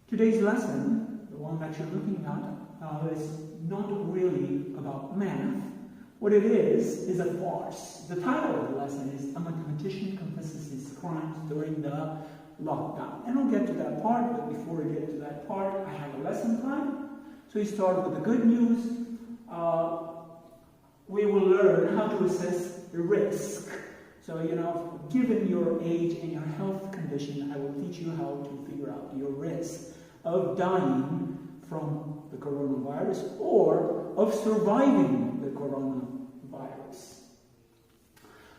Today's lesson, the one that you're looking at, is not really about math. What it is a farce. The title of the lesson is A Mathematician Confesses His Crimes During the Lockdown. And I'll get to that part, but before we get to that part, I have a lesson plan. So we start with the good news. We will learn how to assess the risk. So, given your age and your health condition, I will teach you how to figure out your risk of dying from the coronavirus or of surviving the coronavirus.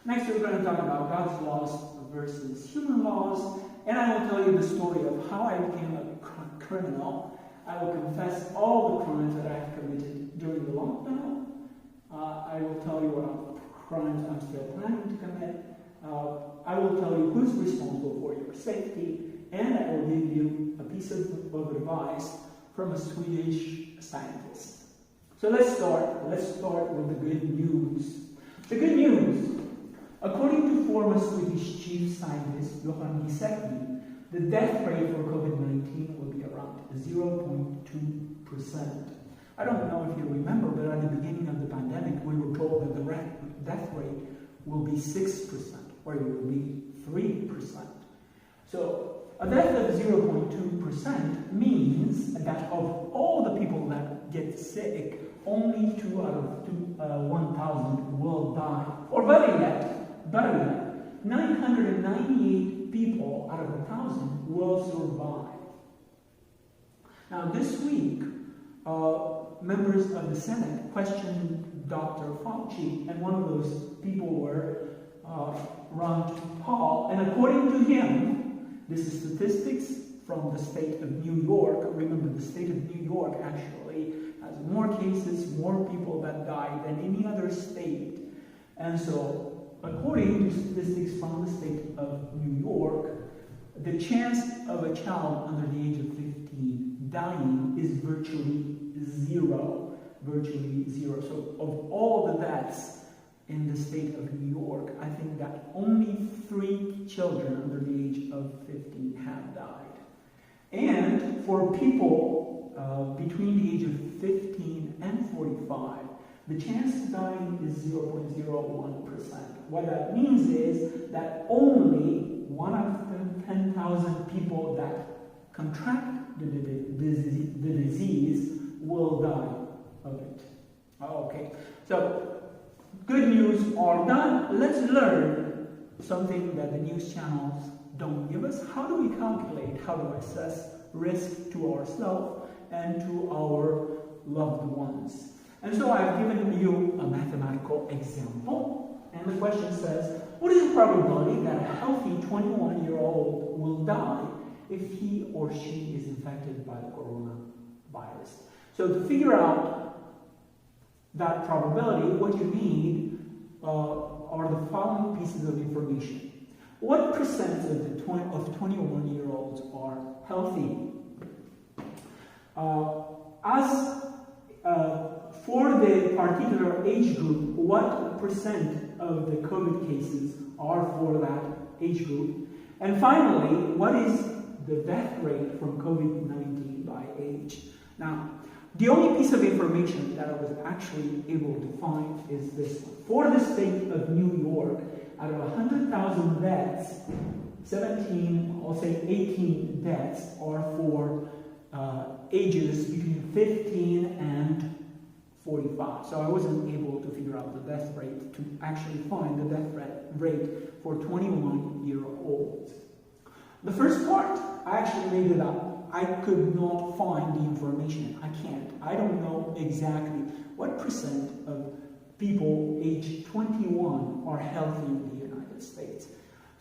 Next, we're going to talk about God's laws versus human laws, and I will tell you the story of how I became a criminal. I will confess all the crimes that I have committed during the lockdown. I will tell you what crimes I'm still planning to commit. I will tell you who's responsible for your safety, and I will give you a piece of advice from a Swedish scientist. So let's start with the good news. The good news, according to former Swedish chief scientist Johan Giesecke, the death rate for COVID-19 will be around 0.2%. I don't know if you remember, but at the beginning of the pandemic, we were told that the death rate will be 6%, or it will be 3%. So a death of 0.2% means that of all the people that get sick, only 2 out of 1,000 will die. Or better yet, 998 people out of 1,000 will survive. Now this week, members of the Senate questioned Dr. Fauci, and one of those people were Ron Paul, and according to him, this is statistics from the state of New York. Remember, the state of New York actually has more cases, more people that die than any other state. And so, according to statistics from the state of New York, the chance of a child under the age of 15 dying is virtually zero. Virtually zero. So, of all the deaths in the state of New York, I think that only 3 children under the age of 15 have died. And for people between the age of 15 and 45, the chance of dying is 0.01%. What that means is that only 1 out of 10,000 people that contract the disease will die of it. Okay, so good news are done. Let's learn something that the news channels don't give us. How do we calculate, how to assess risk to ourselves and to our loved ones? And so I've given you a mathematical example. And the question says, what is the probability that a healthy 21-year-old will die if he or she is infected by the coronavirus? So to figure out that probability, what you need are the following pieces of information. What percent of 21-year-olds are healthy? For the particular age group, what percent of the COVID cases are for that age group? And finally, what is the death rate from COVID-19 by age? Now, the only piece of information that I was actually able to find is this one. For the state of New York, out of 100,000 deaths, 18 deaths are for ages between 15 and 45. So I wasn't able to figure out the death rate to actually find the death rate for 21-year-olds. The first part, I actually made it up. I could not find the information. I don't know exactly what percent of people aged 21 are healthy in the United States.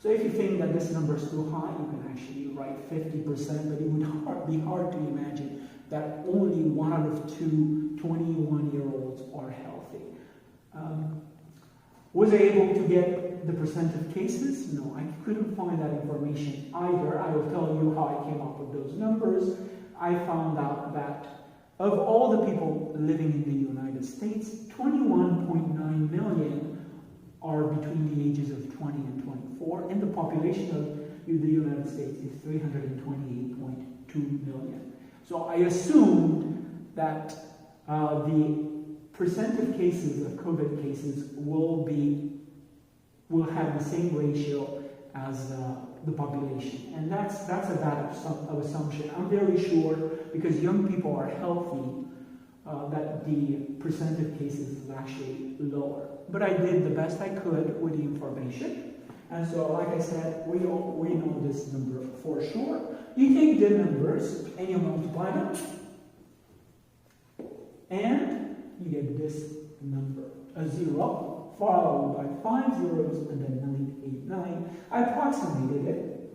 So if you think that this number is too high, you can actually write 50%, but it would be hard to imagine that only 1 out of 2 21-year-olds are healthy. Was I able to get the percent of cases? No, I couldn't find that information either. I will tell you how I came up with those numbers. I found out that of all the people living in the United States, 21.9 million are between the ages of 20 and 24, and the population of the United States is 328.2 million. So I assumed that the percent of cases, of COVID cases, will have the same ratio as the population. And that's a bad assumption. I'm very sure, because young people are healthy, that the percent of cases is actually lower. But I did the best I could with the information. And so, like I said, we know this number for sure. You take the numbers and you multiply them, and you get this number, a 0, followed by 5 zeros, and then 989. I approximated it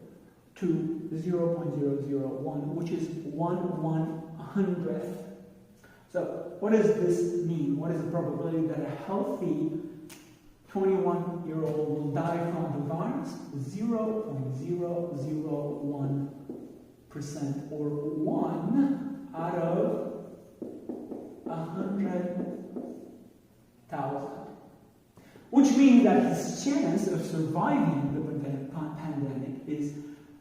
to 0.001, which is 1/100th. So what does this mean? What is the probability that a healthy 21-year-old will die from the virus? 0.001%, or 1 out of 100,000. Which means that his chance of surviving the pandemic is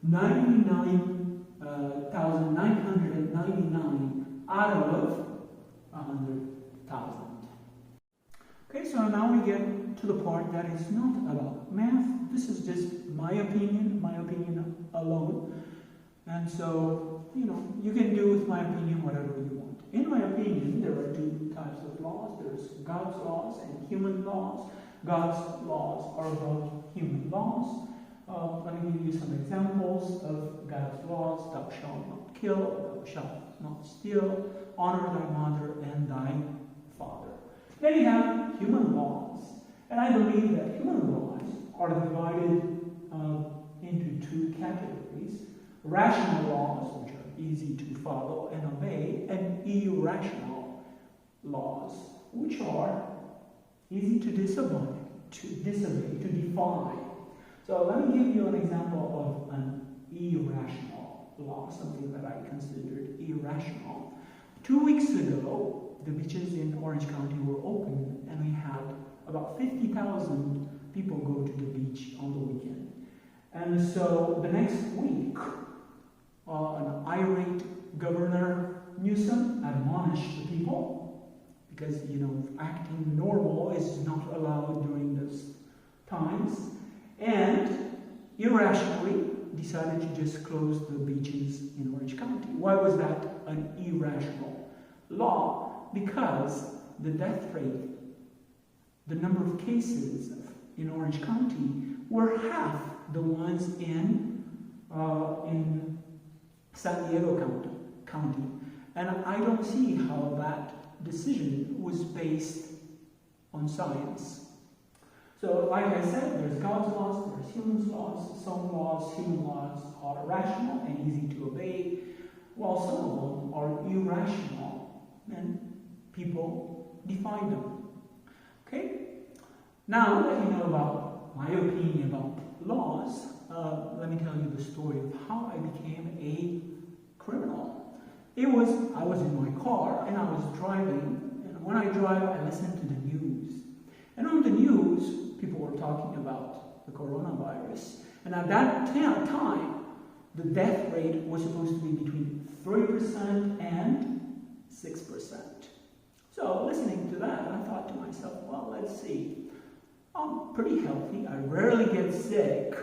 99,999 out of 100,000. Okay, so now we get to the part that is not about math. This is just my opinion alone. And so, you can do with my opinion whatever you want. In my opinion, there are two types of laws. There's God's laws and human laws. God's laws are above human laws. Let me give you some examples of God's laws. Thou shalt not kill, thou shalt not steal, honor thy mother and thy father. Then you have human laws. And I believe that human laws are divided into two categories. Rational laws, which are easy to follow and obey, and irrational laws, which are easy to disobey, to defy. So let me give you an example of an irrational law, something that I considered irrational. 2 weeks ago, the beaches in Orange County were open, and we had about 50,000 people go to the beach on the weekend. And so the next week, an irate Governor Newsom admonished the people, because, acting normal is not allowed during those times, and irrationally decided to just close the beaches in Orange County. Why was that an irrational law? Because the death rate, the number of cases in Orange County were half the ones in San Diego County. And I don't see how that decision was based on science. So, like I said, there's God's laws, there's human laws. Some laws, human laws, are rational and easy to obey, while some of them are irrational, and people defy them. Okay? Now that you know about my opinion about laws, let me tell you the story of how I became a criminal. I was in my car and I was driving, and when I drive, I listen to the news. And on the news, people were talking about the coronavirus. And at that time, the death rate was supposed to be between 3% and 6%. So listening to that, I thought to myself, well, let's see. I'm pretty healthy. I rarely get sick.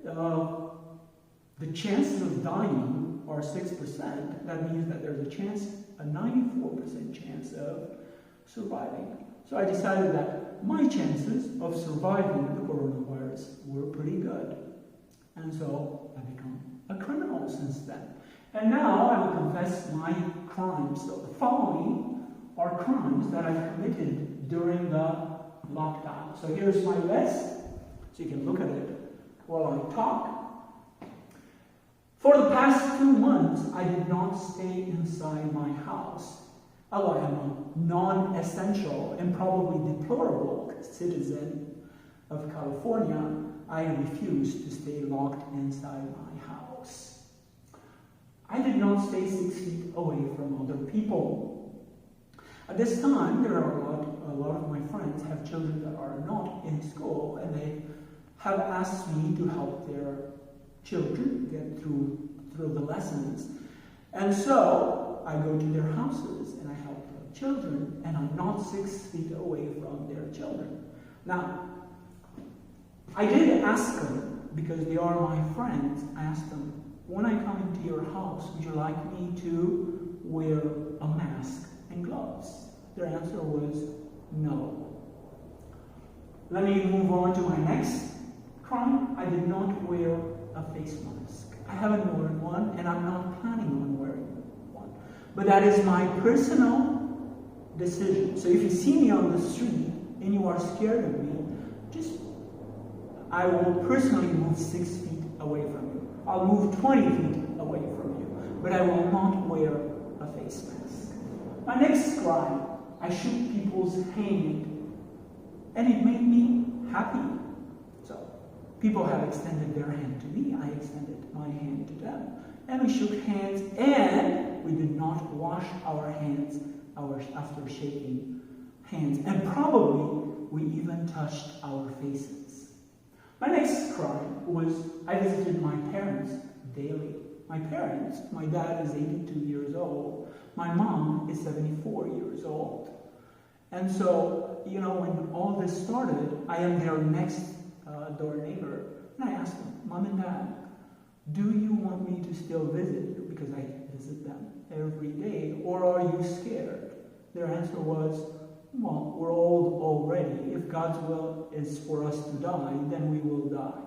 The chances of dying are 6%. That means that there's a 94% chance of surviving. So I decided that my chances of surviving the coronavirus were pretty good. And so I become a criminal since then. And now I will confess my crimes. So the following are crimes that I've committed during the lockdown. So here's my list, so you can look at it while I talk. For the past 2 months, I did not stay inside my house. Although I am a non-essential and probably deplorable citizen of California, I refuse to stay locked inside my house. I did not stay 6 feet away from other people. At this time, there are a lot of my friends have children that are not in school, and they have asked me to help their children get through the lessons. And so I go to their houses and I help the children, and I'm not 6 feet away from their children. Now, I did ask them, because they are my friends, I asked them, when I come into your house, would you like me to wear a mask and gloves? Their answer was no. Let me move on to my next crime. I did not wear a face mask. I haven't worn one, and I'm not planning on wearing one. But that is my personal decision. So if you see me on the street and you are scared of me, I will personally move 6 feet away from you. I'll move 20 feet away from you, but I will not wear a face mask. My next crime, I shook people's hand, and it made me happy. So people have extended their hand to me, I extended my hand to them, and we shook hands, and we did not wash our hands after shaking hands, and probably we even touched our faces. My next crime was I visited my parents daily. My parents, my dad is 82 years old, my mom is 74 years old. And so, when all this started, I am their next door neighbor, and I asked them, Mom and Dad, do you want me to still visit you? Because I visit them every day, or are you scared? Their answer was, well, we're old already. If God's will is for us to die, then we will die.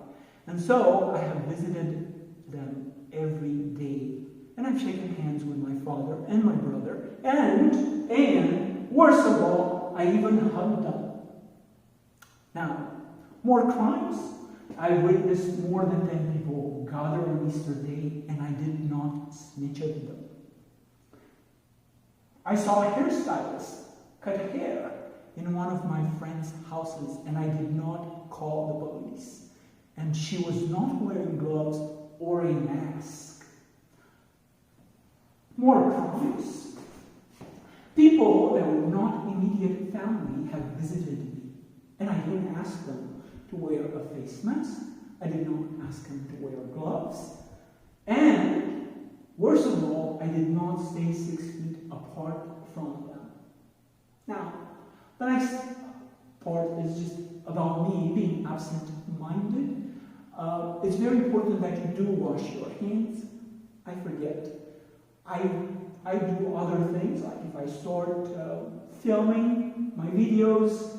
And so I have visited them every day. And I've shaken hands with my father and my brother. And worst of all, I even hugged them. Now, more crimes. I witnessed more than 10 people gather on Easter Day, and I did not snitch at them. I saw a hairstylist cut hair in one of my friend's houses, and I did not call the police. And she was not wearing gloves or a mask. More crimes. People that were not immediate family have visited me, and I didn't ask them to wear a face mask. I did not ask them to wear gloves. And worst of all, I did not stay 6 feet apart from them. Now, the next part is just about me being absent-minded. It's very important that you do wash your hands. I forget. I do other things, like if I start filming my videos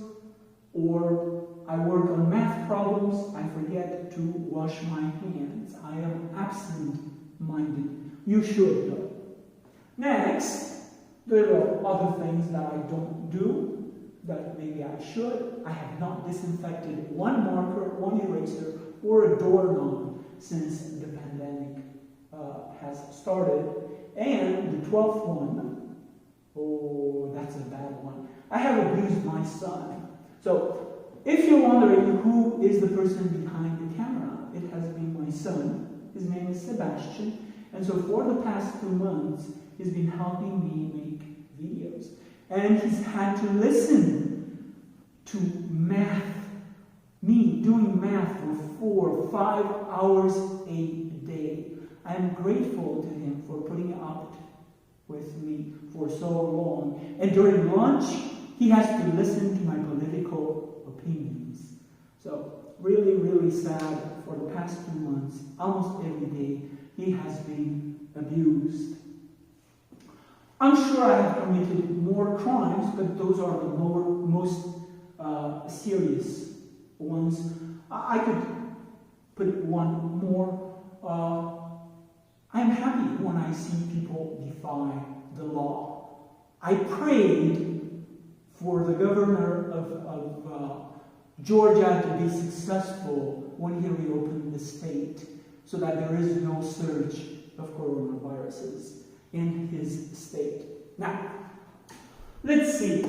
or I work on math problems, I forget to wash my hands. I am absent-minded. You should, though. Next, there are other things that I don't do that maybe I should. I have not disinfected one marker, one eraser, or a doorknob since the pandemic has started. And the 12th one, oh, that's a bad one. I have abused my son. So, if you're wondering who is the person behind the camera, it has been my son. His name is Sebastian. And so for the past 2 months, he's been helping me make videos. And he's had to listen to math, me doing math for 4 or 5 hours a day. I am grateful to him for putting up with me for so long. And during lunch, he has to listen to my political opinions. So, really, really sad. For the past 2 months, almost every day, he has been abused. I'm sure I have committed more crimes, but those are the most serious ones. I could put one more. I'm happy when I see people defy the law. I prayed for the governor of Georgia to be successful when he reopened the state, so that there is no surge of coronaviruses in his state. Now, let's see.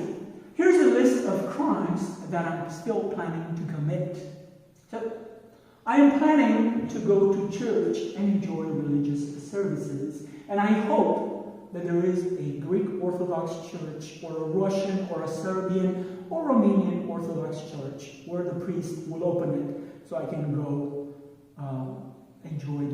Here's a list of crimes that I'm still planning to commit. So, I am planning to go to church and enjoy religious services, and I hope that there is a Greek Orthodox church, or a Russian, or a Serbian, or Romanian Orthodox church, where the priest will open it so I can go enjoy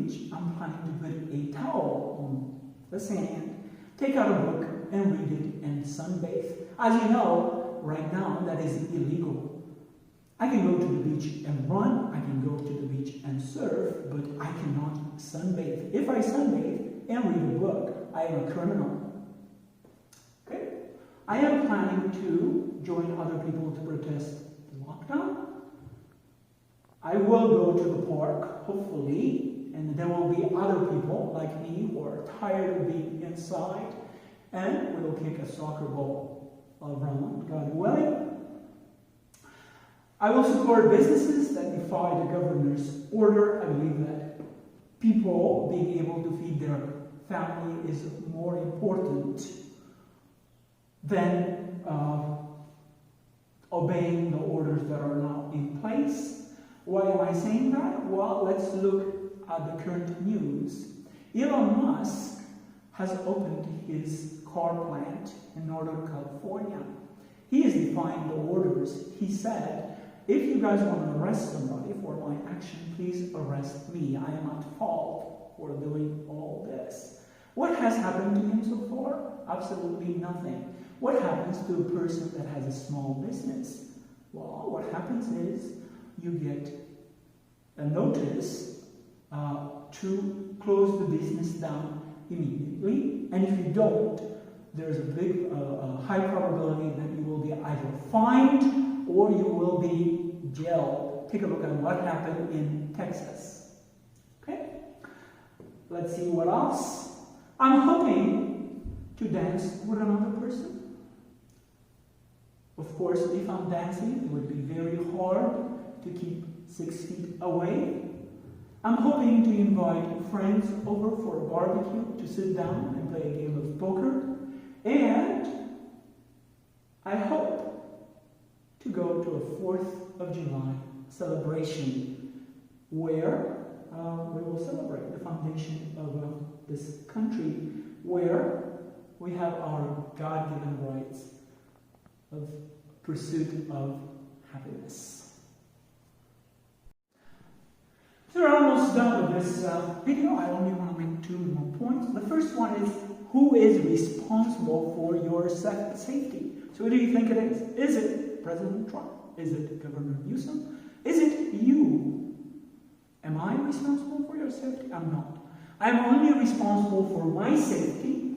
beach, I'm planning to put a towel on the sand, take out a book, and read it and sunbathe. As you know, right now that is illegal. I can go to the beach and run, I can go to the beach and surf, but I cannot sunbathe. If I sunbathe and read a book, I am a criminal. Okay? I am planning to join other people to protest the lockdown. I will go to the park, hopefully, and there will be other people like me who are tired of being inside, and we will kick a soccer ball around, God willing. I will support businesses that defy the governor's order. I believe that people being able to feed their family is more important than obeying the orders that are now in place. Why am I saying that? Well, let's look at the current news. Elon Musk has opened his car plant in Northern California. He is defying the orders. He said, if you guys want to arrest somebody for my action, please arrest me. I am at fault for doing all this. What has happened to him so far? Absolutely nothing. What happens to a person that has a small business? Well, what happens is you get a notice to close the business down immediately, and if you don't, there's a big, high probability that you will be either fined or you will be jailed. Take a look at what happened in Texas. Okay? Let's see what else. I'm hoping to dance with another person. Of course, if I'm dancing, it would be very hard to keep 6 feet away. I'm hoping to invite friends over for a barbecue to sit down and play a game of poker. And I hope to go to a 4th of July celebration where we will celebrate the foundation of this country, where we have our God-given rights of pursuit of happiness. So we're almost done with this video. I only want to make 2 more points. The first one is, who is responsible for your safety? So who do you think it is? Is it President Trump? Is it Governor Newsom? Is it you? Am I responsible for your safety? I'm not. I'm only responsible for my safety,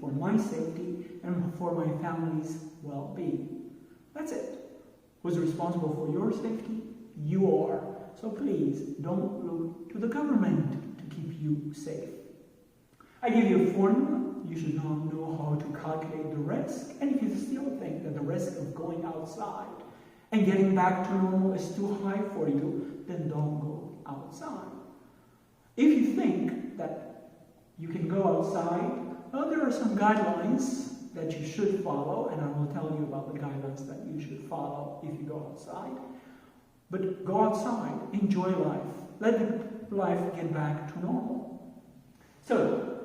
and for my family's well-being. That's it. Who's responsible for your safety? You are. So please, don't look to the government to keep you safe. I give you a formula. You should now know how to calculate the risk. And if you still think that the risk of going outside and getting back to normal is too high for you, then don't go outside. If you think that you can go outside, well, there are some guidelines that you should follow, and I will tell you about the guidelines that you should follow if you go outside. But go outside, enjoy life, let life get back to normal. So,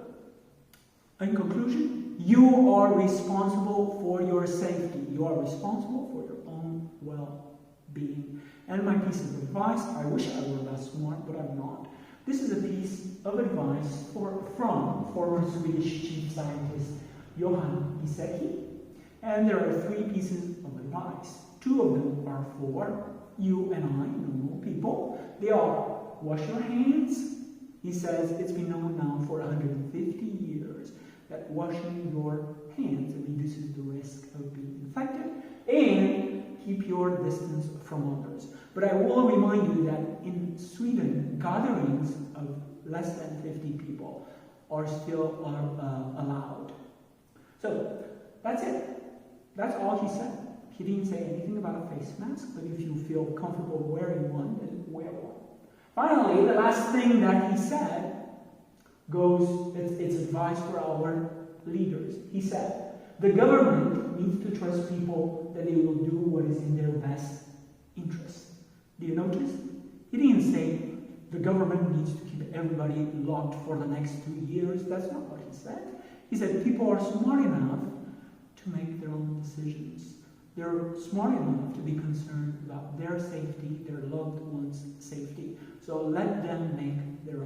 in conclusion, you are responsible for your safety. You are responsible for your own well-being. And my piece of advice, I wish I were that smart, but I'm not. This is a piece of advice from former Swedish chief scientist Johan Iseki. And there are 3 pieces of advice. 2 of them are for you and I, normal people. They are, wash your hands. He says it's been known now for 150 years that washing your hands reduces the risk of being infected, and keep your distance from others. But I will remind you that in Sweden, gatherings of less than 50 people are still allowed. So that's it. That's all he said. He didn't say anything about a face mask, but if you feel comfortable wearing one, then wear one. Finally, the last thing that he said it's advice for our leaders. He said, the government needs to trust people that they will do what is in their best interest. Do you notice? He didn't say the government needs to keep everybody locked for the next 2 years. That's not what he said. He said people are smart enough to make their own decisions. They're smart enough to be concerned about their safety, their loved ones' safety. So let them make their